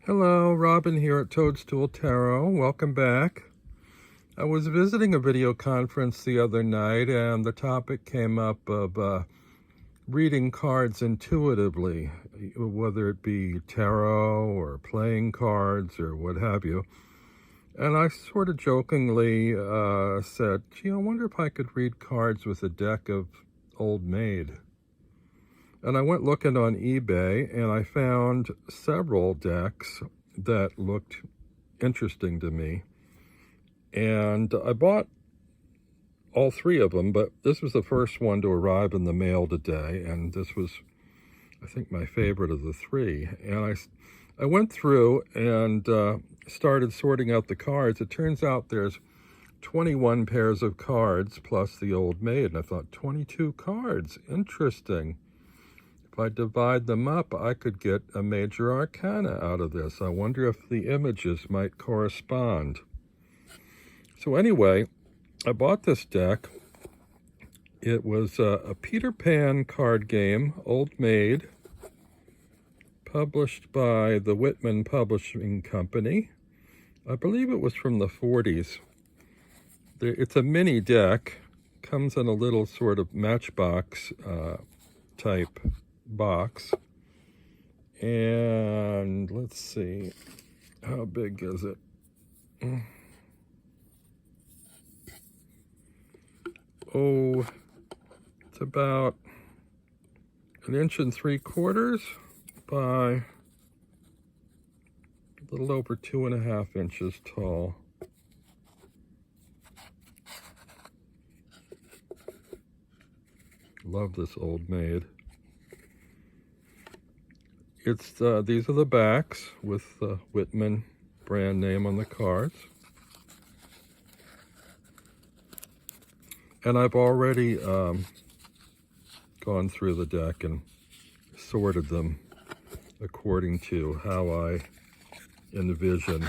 Hello, Robin here at Toadstool Tarot. Welcome back. I was visiting a video conference the other night and the topic came up of reading cards intuitively, whether it be tarot or playing cards or what have you. And I sort of jokingly said, gee, I wonder if I could read cards with a deck of Old Maid. And I went looking on eBay and I found several decks that looked interesting to me. And I bought all three of them, but this was the first one to arrive in the mail today. And this was, I think, my favorite of the three. And I went through and started sorting out the cards. It turns out there's 21 pairs of cards plus the Old Maid. And I thought, 22 cards, interesting. If I divide them up, I could get a major arcana out of this. I wonder if the images might correspond. So anyway, I bought this deck. It was a Peter Pan card game, Old Maid, published by the Whitman Publishing Company. I believe it was from the 40s. It's a mini deck, comes in a little sort of matchbox type box, and let's see, how big is it? Oh, it's about 1 3/4 by a little over 2.5 inches tall. Love this Old Maid. It's these are the backs with the Whitman brand name on the cards. And I've already gone through the deck and sorted them according to how I envision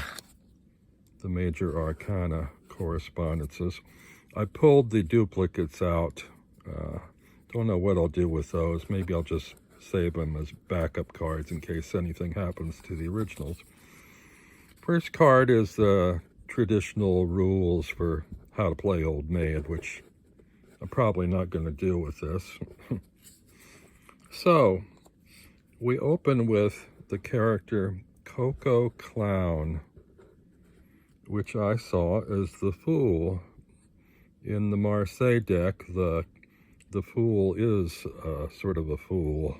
the major arcana correspondences. I pulled the duplicates out. Don't know what I'll do with those. Maybe I'll just save them as backup cards in case anything happens to the originals. First card is the traditional rules for how to play Old Maid, which I'm probably not going to do with this. So, we open with the character Coco Clown, which I saw as the Fool. In the Marseille deck, the Fool is sort of a fool,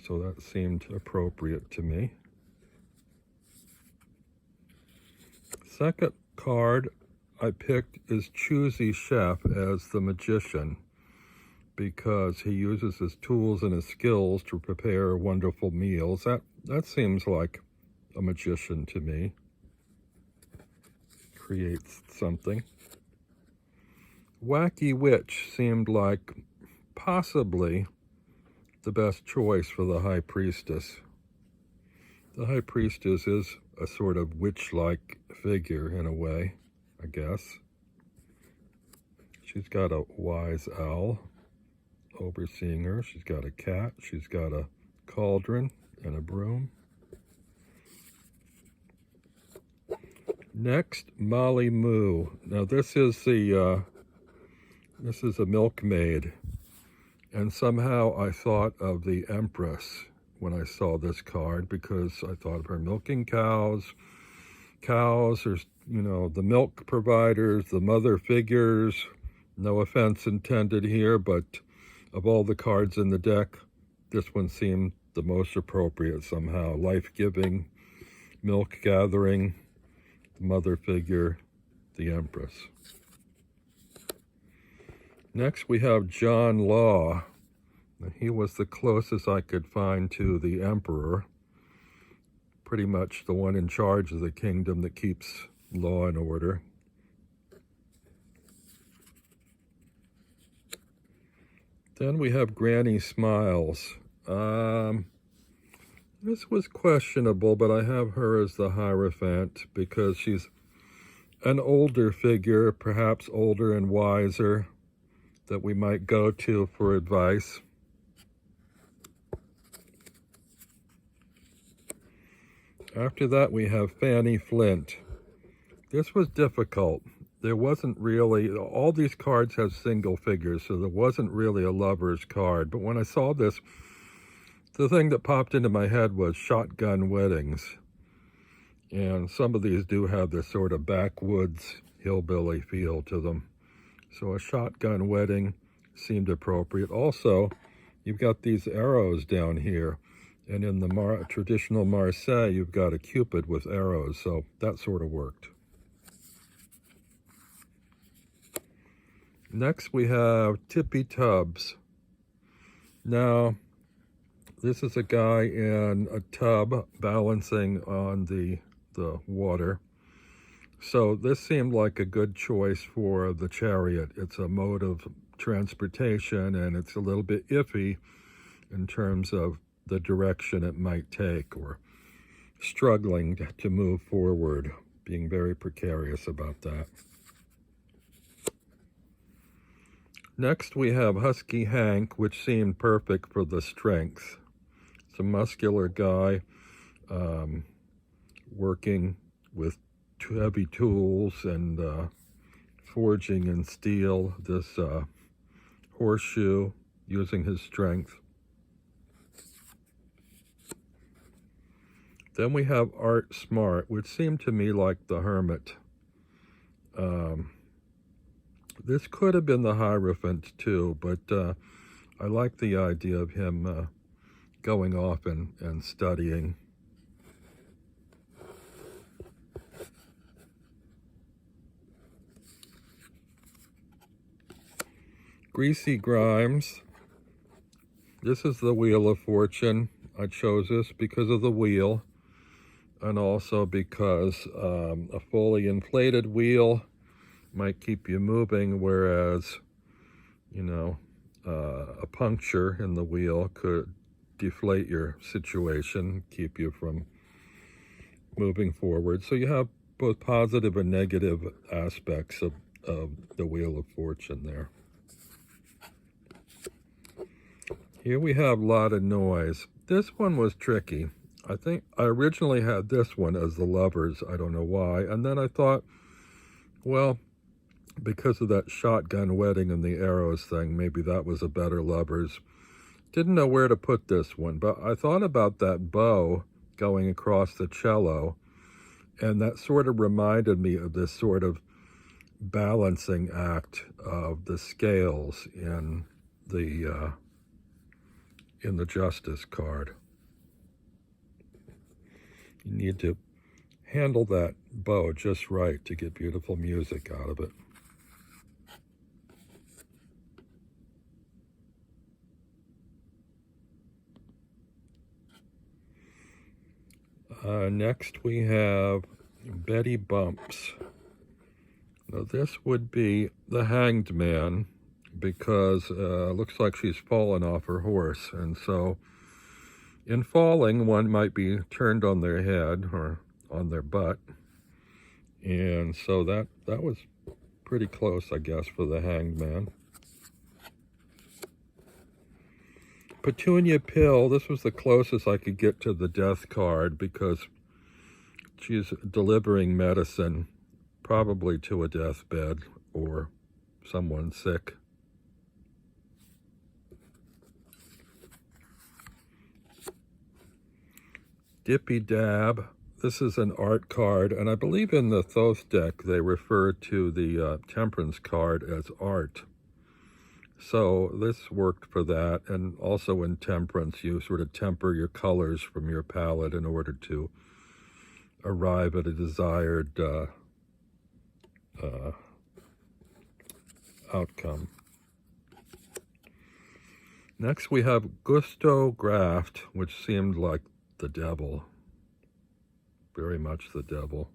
so that seemed appropriate to me. Second card I picked is Choozy Chef as the magician, because he uses his tools and his skills to prepare wonderful meals. That seems like a magician to me. Creates something. Wacky Witch seemed like possibly the best choice for the High Priestess. The High Priestess is a sort of witch-like figure in a way, I guess. She's got a wise owl overseeing her. She's got a cat. She's got a cauldron and a broom. Next, Molly Moo. Now this is a milkmaid, and somehow I thought of the Empress when I saw this card, because I thought of her milking cows. Cows are, the milk providers, the mother figures. No offense intended here, but of all the cards in the deck, this one seemed the most appropriate somehow. Life-giving, milk-gathering, mother figure, the Empress. Next we have John Law. He was the closest I could find to the Emperor. Pretty much the one in charge of the kingdom that keeps law and order. Then we have Granny Smiles. This was questionable, but I have her as the Hierophant because she's an older figure, perhaps older and wiser, that we might go to for advice. After that, we have Fanny Flint. This was difficult. There wasn't really, all these cards have single figures, so there wasn't really a lover's card. But when I saw this, the thing that popped into my head was shotgun weddings. And some of these do have this sort of backwoods hillbilly feel to them. So a shotgun wedding seemed appropriate. Also, you've got these arrows down here. And in the traditional Marseille, you've got a Cupid with arrows. So that sort of worked. Next, we have Tippy Tubs. Now, this is a guy in a tub balancing on the water. So this seemed like a good choice for the chariot. It's a mode of transportation, and it's a little bit iffy in terms of the direction it might take, or struggling to move forward, being very precarious about that. Next, we have Husky Hank, which seemed perfect for the strength. It's a muscular guy working with heavy tools and forging in steel, this horseshoe, using his strength. Then we have Artsmart, which seemed to me like the Hermit. This could have been the Hierophant too, but I like the idea of him going off and studying. Greasy Grimes. This is the Wheel of Fortune. I chose this because of the wheel, and also because a fully inflated wheel might keep you moving, whereas, you know, a puncture in the wheel could deflate your situation, keep you from moving forward. So you have both positive and negative aspects of the Wheel of Fortune there. Here we have Lotta Noise. This one was tricky. I think I originally had this one as the Lovers. I don't know why. And then I thought, well, because of that shotgun wedding and the arrows thing, maybe that was a better Lovers. Didn't know where to put this one, but I thought about that bow going across the cello, and that sort of reminded me of this sort of balancing act of the scales in the Justice card. You need to handle that bow just right to get beautiful music out of it. Next we have Betty Bumps. Now this would be the Hanged Man, because looks like she's fallen off her horse, and so in falling one might be turned on their head or on their butt, and so that was pretty close, I guess, for the Hanged Man. Petunia Pill, this was the closest I could get to the Death card, because she's delivering medicine, probably to a deathbed or someone sick. Dippy Dab, this is an art card, and I believe in the Thoth deck they refer to the Temperance card as art. So this worked for that, and also in Temperance you sort of temper your colors from your palette in order to arrive at a desired outcome. Next we have Gusto Graft, which seemed like the devil, very much the devil.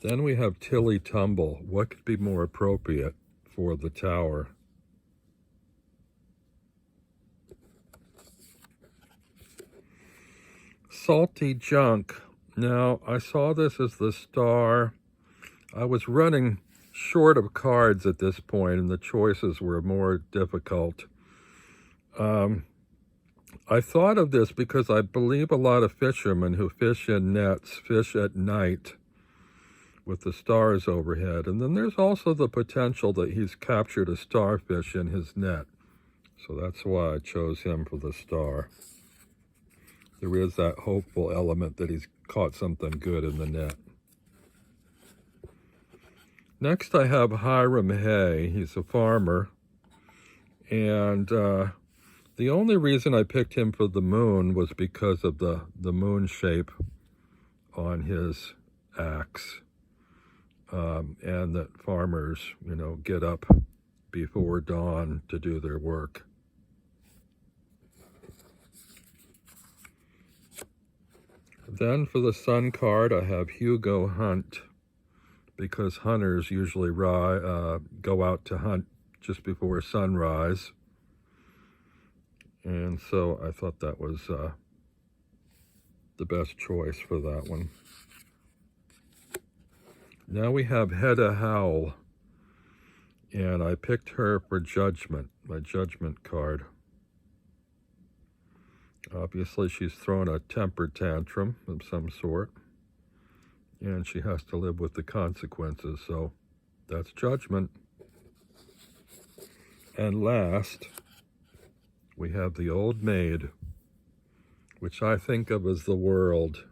Then we have Tilly Tumble. What could be more appropriate for the Tower? Salty Junk. Now, I saw this as the Star. I was running short of cards at this point, and the choices were more difficult. I thought of this because I believe a lot of fishermen who fish in nets fish at night with the stars overhead. And then there's also the potential that he's captured a starfish in his net. So that's why I chose him for the star. There is that hopeful element that he's caught something good in the net. Next I have Hiram Hay. He's a farmer. And the only reason I picked him for the moon was because of the moon shape on his axe. And that farmers, get up before dawn to do their work. Then for the sun card, I have Hugo Hunt, because hunters usually go out to hunt just before sunrise. And so I thought that was the best choice for that one. Now we have Hedda Howell, and I picked her for Judgment, my Judgment card. Obviously, she's thrown a temper tantrum of some sort, and she has to live with the consequences, so that's Judgment. And last, we have the Old Maid, which I think of as the world.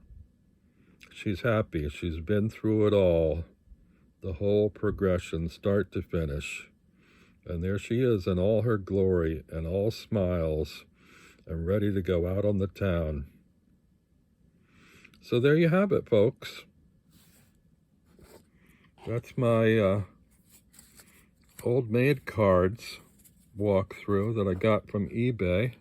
She's happy. She's been through it all, the whole progression, start to finish. And there she is in all her glory and all smiles, and ready to go out on the town. So there you have it, folks. That's my Old Maid cards walkthrough that I got from eBay.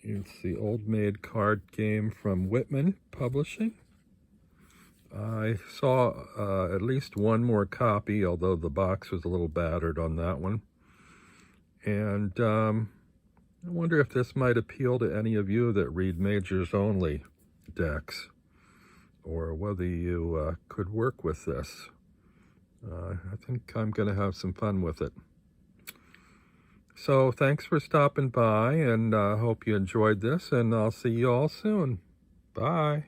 It's the Old Maid card game from Whitman Publishing. I saw at least one more copy, although the box was a little battered on that one. And I wonder if this might appeal to any of you that read majors only decks, or whether you could work with this. I think I'm going to have some fun with it. So thanks for stopping by, and hope you enjoyed this, and I'll see you all soon. Bye.